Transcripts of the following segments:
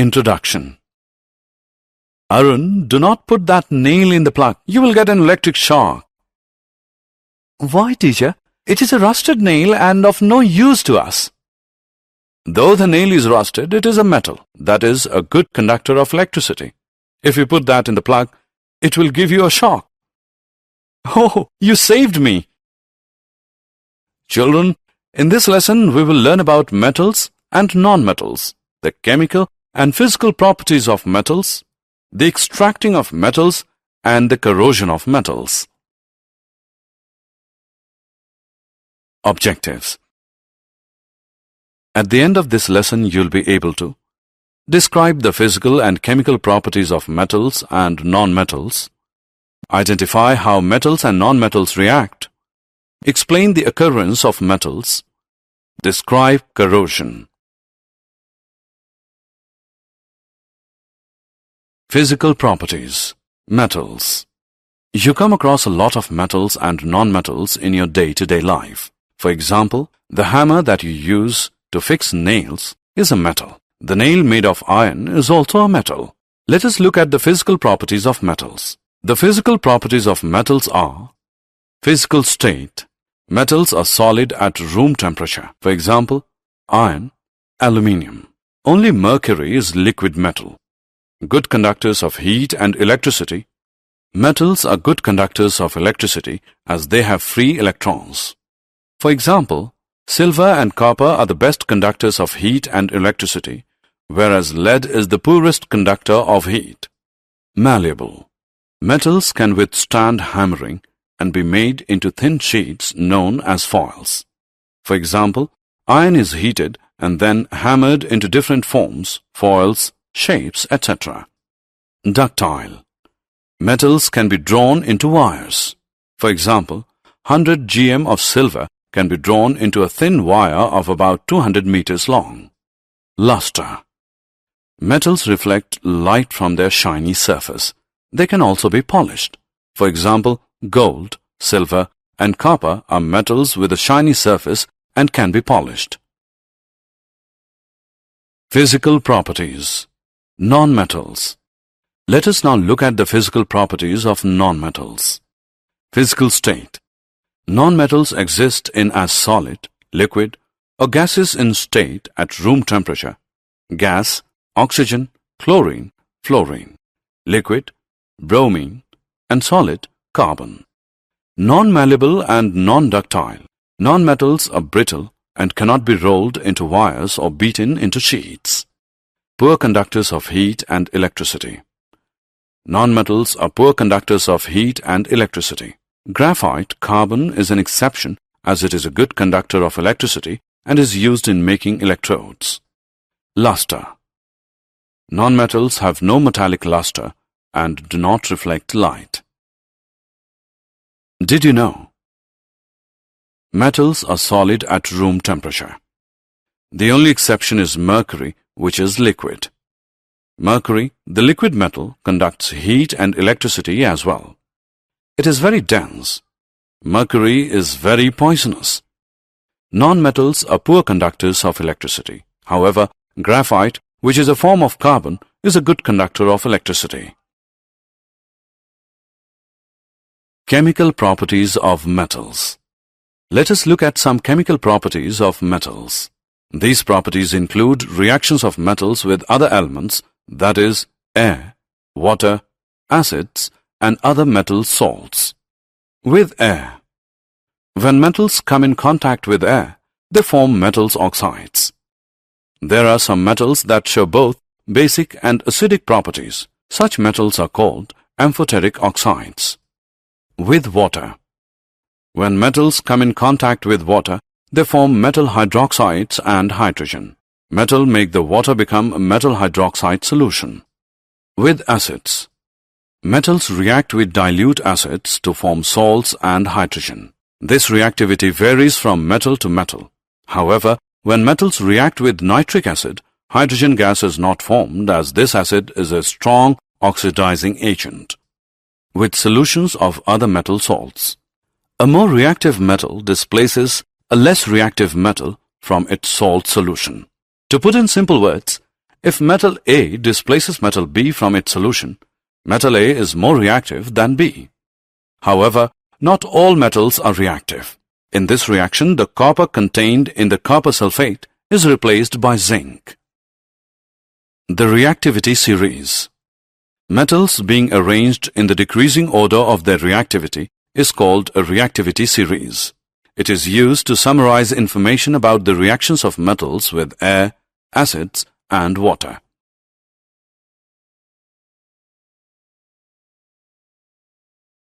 Introduction. Arun, do not put that nail in the plug. You will get an electric shock. Why, teacher? It is a rusted nail and of no use to us. Though the nail is rusted, it is a metal, that is, a good conductor of electricity. If you put that in the plug, it will give you a shock. Oh, you saved me! Children, in this lesson we will learn about metals and non-metals, the chemical and physical properties of metals, the extracting of metals, and the corrosion of metals. Objectives. At the end of this lesson, you'll be able to describe the physical and chemical properties of metals and non-metals, identify how metals and non-metals react, explain the occurrence of metals, describe corrosion. Physical properties. Metals. You come across a lot of metals and non-metals in your day-to-day life. For example, the hammer that you use to fix nails is a metal. The nail made of iron is also a metal. Let us look at the physical properties of metals. The physical properties of metals are: physical state. Metals are solid at room temperature. For example, iron, aluminium. Only mercury is liquid metal. Good conductors of heat and electricity. Metals are good conductors of electricity as they have free electrons. For example, silver and copper are the best conductors of heat and electricity, whereas lead is the poorest conductor of heat. Malleable. Metals can withstand hammering and be made into thin sheets known as foils. For example, iron is heated and then hammered into different forms, foils, shapes, etc. Ductile. Metals can be drawn into wires. For example, 100 gm of silver can be drawn into a thin wire of about 200 meters long. Luster. Metals reflect light from their shiny surface. They can also be polished. For example, gold, silver, and copper are metals with a shiny surface and can be polished. Physical properties. Non-metals. Let us now look at the physical properties of non-metals. Physical state. Non-metals exist in as solid, liquid, or gaseous in state at room temperature. Gas, oxygen, chlorine, fluorine. Liquid, bromine, and solid, carbon. Non-malleable and non-ductile. Non-metals are brittle and cannot be rolled into wires or beaten into sheets. Poor conductors of heat and electricity. Non-metals are poor conductors of heat and electricity. Graphite, carbon, is an exception as it is a good conductor of electricity and is used in making electrodes. Luster. Non-metals have no metallic luster and do not reflect light. Did you know? Metals are solid at room temperature. The only exception is mercury, which is liquid. Mercury, the liquid metal, conducts heat and electricity as well. It is very dense. Mercury is very poisonous. Non-metals are poor conductors of electricity. However, graphite, which is a form of carbon, is a good conductor of electricity. Chemical properties of metals. Let us look at some chemical properties of metals. These properties include reactions of metals with other elements, that is, air, water, acids, and other metal salts. With air. When metals come in contact with air, they form metals oxides. There are some metals that show both basic and acidic properties. Such metals are called amphoteric oxides. With water. When metals come in contact with water, they form metal hydroxides and hydrogen. Metal make the water become a metal hydroxide solution. With acids. Metals react with dilute acids to form salts and hydrogen. This reactivity varies from metal to metal. However, when metals react with nitric acid, hydrogen gas is not formed as this acid is a strong oxidizing agent. With solutions of other metal salts. A more reactive metal displaces a less reactive metal from its salt solution. To put in simple words, If metal A displaces metal B from its solution, metal A is more reactive than B. However, not all metals are reactive. In this reaction, the copper contained in the copper sulfate is replaced by zinc. The reactivity series. Metals being arranged in the decreasing order of their reactivity is called a reactivity series. It is used to summarize information about the reactions of metals with air, acids, and water.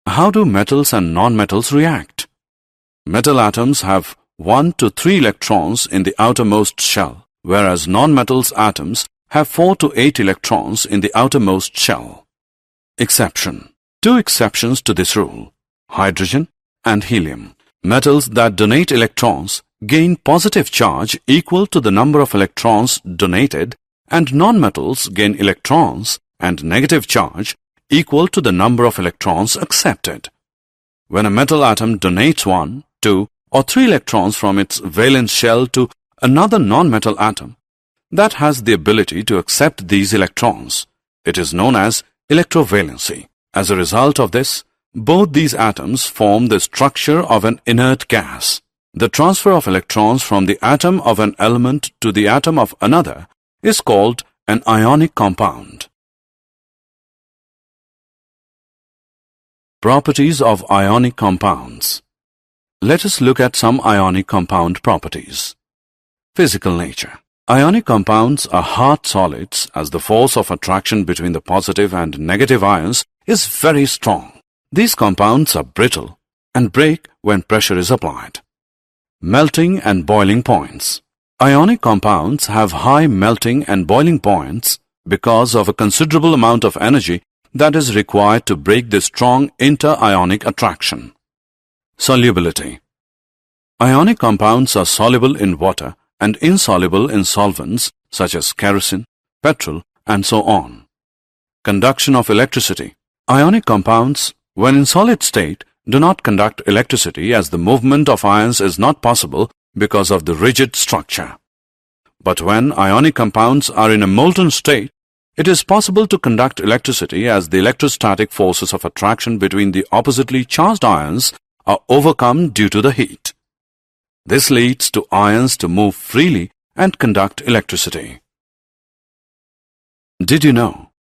How do metals and nonmetals react? Metal atoms have 1 to 3 electrons in the outermost shell, whereas nonmetals atoms have 4 to 8 electrons in the outermost shell. Exception. 2 exceptions to this rule: hydrogen and helium. Metals that donate electrons gain positive charge equal to the number of electrons donated, and nonmetals gain electrons and negative charge equal to the number of electrons accepted. When a metal atom donates 1, 2, or 3 electrons from its valence shell to another nonmetal atom that has the ability to accept these electrons, it is known as electrovalency. As a result of this, both these atoms form the structure of an inert gas. The transfer of electrons from the atom of an element to the atom of another is called an ionic compound. Properties of ionic compounds. Let us look at some ionic compound properties. Physical nature. Ionic compounds are hard solids as the force of attraction between the positive and negative ions is very strong. These compounds are brittle and break when pressure is applied. Melting and boiling points. Ionic compounds have high melting and boiling points because of a considerable amount of energy that is required to break the strong inter-ionic attraction. Solubility. Ionic compounds are soluble in water and insoluble in solvents such as kerosene, petrol, and so on. Conduction of electricity. Ionic compounds, when in solid state, do not conduct electricity as the movement of ions is not possible because of the rigid structure. But when ionic compounds are in a molten state, it is possible to conduct electricity as the electrostatic forces of attraction between the oppositely charged ions are overcome due to the heat. This leads to ions to move freely and conduct electricity. Did you know?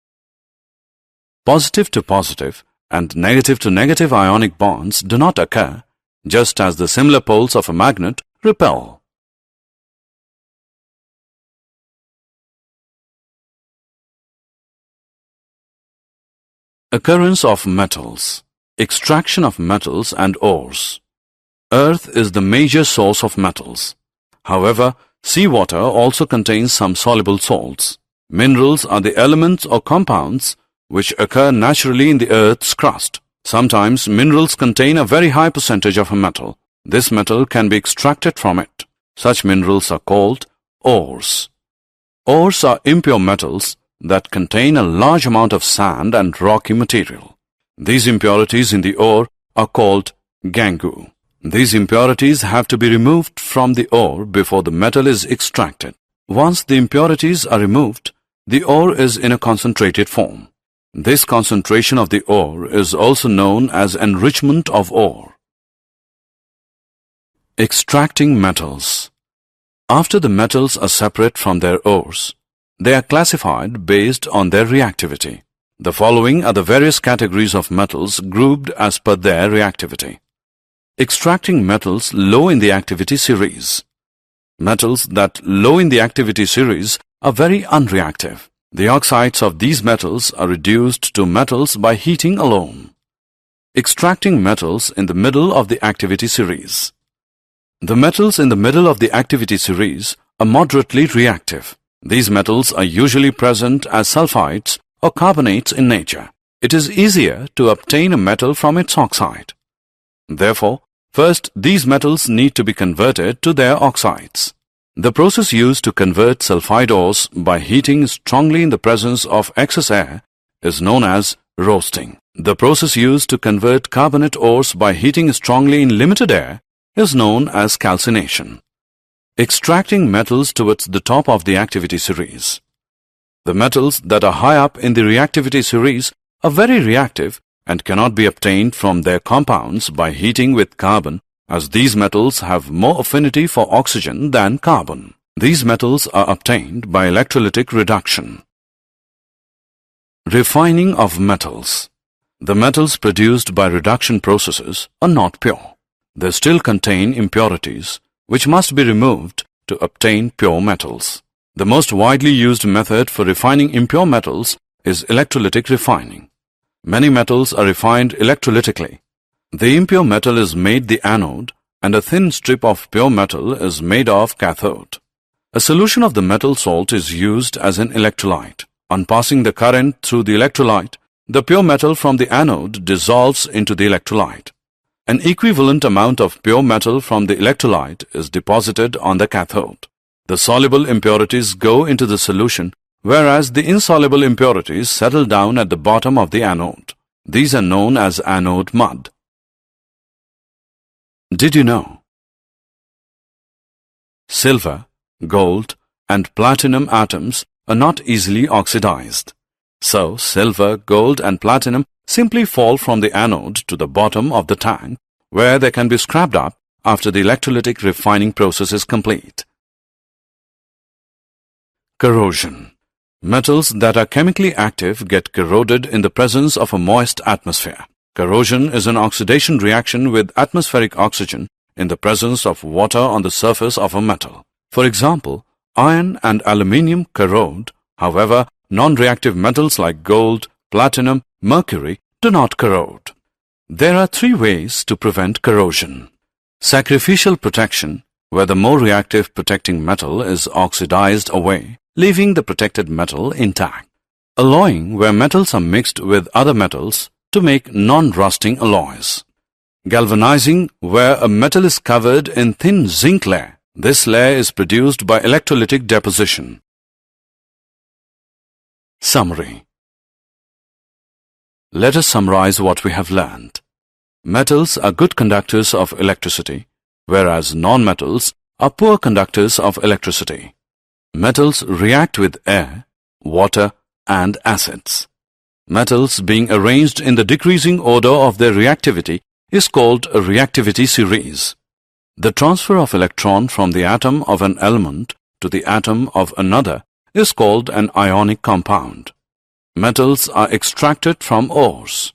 Positive to positive and negative to negative ionic bonds do not occur, just as the similar poles of a magnet repel. Occurrence of metals. Extraction of metals and ores. Earth is the major source of metals. However, seawater also contains some soluble salts. Minerals are the elements or compounds which occur naturally in the Earth's crust. Sometimes minerals contain a very high percentage of a metal. This metal can be extracted from it. Such minerals are called ores. Ores are impure metals that contain a large amount of sand and rocky material. These impurities in the ore are called gangue. These impurities have to be removed from the ore before the metal is extracted. Once the impurities are removed, the ore is in a concentrated form. This concentration of the ore is also known as enrichment of ore. Extracting metals. After the metals are separate from their ores, they are classified based on their reactivity. The following are the various categories of metals grouped as per their reactivity. Extracting metals low in the activity series. Metals that low in the activity series are very unreactive. The oxides of these metals are reduced to metals by heating alone. Extracting metals in the middle of the activity series. The metals in the middle of the activity series are moderately reactive. These metals are usually present as sulfides or carbonates in nature. It is easier to obtain a metal from its oxide. Therefore, first these metals need to be converted to their oxides. The process used to convert sulfide ores by heating strongly in the presence of excess air is known as roasting. The process used to convert carbonate ores by heating strongly in limited air is known as calcination. Extracting metals towards the top of the activity series. The metals that are high up in the reactivity series are very reactive and cannot be obtained from their compounds by heating with carbon, as these metals have more affinity for oxygen than carbon. These metals are obtained by electrolytic reduction. Refining of metals. The metals produced by reduction processes are not pure. They still contain impurities, which must be removed to obtain pure metals. The most widely used method for refining impure metals is electrolytic refining. Many metals are refined electrolytically. The impure metal is made the anode, and a thin strip of pure metal is made of cathode. A solution of the metal salt is used as an electrolyte. On passing the current through the electrolyte, the pure metal from the anode dissolves into the electrolyte. An equivalent amount of pure metal from the electrolyte is deposited on the cathode. The soluble impurities go into the solution, whereas the insoluble impurities settle down at the bottom of the anode. These are known as anode mud. Did you know? Silver, gold, and platinum atoms are not easily oxidized. So, silver, gold, and platinum simply fall from the anode to the bottom of the tank, where they can be scrapped up after the electrolytic refining process is complete. Corrosion. Metals that are chemically active get corroded in the presence of a moist atmosphere. Corrosion is an oxidation reaction with atmospheric oxygen in the presence of water on the surface of a metal. For example, iron and aluminium corrode. However, non-reactive metals like gold, platinum, mercury do not corrode. There are 3 ways to prevent corrosion. Sacrificial protection, where the more reactive protecting metal is oxidized away, leaving the protected metal intact. Alloying, where metals are mixed with other metals to make non-rusting alloys. Galvanizing, where a metal is covered in thin zinc layer. This layer is produced by electrolytic deposition. Summary. Let us summarize what we have learned. Metals are good conductors of electricity, whereas non-metals are poor conductors of electricity. Metals react with air, water, and acids. Metals being arranged in the decreasing order of their reactivity is called a reactivity series. The transfer of electron from the atom of an element to the atom of another is called an ionic compound. Metals are extracted from ores.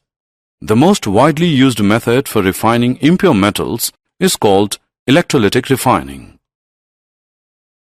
The most widely used method for refining impure metals is called electrolytic refining.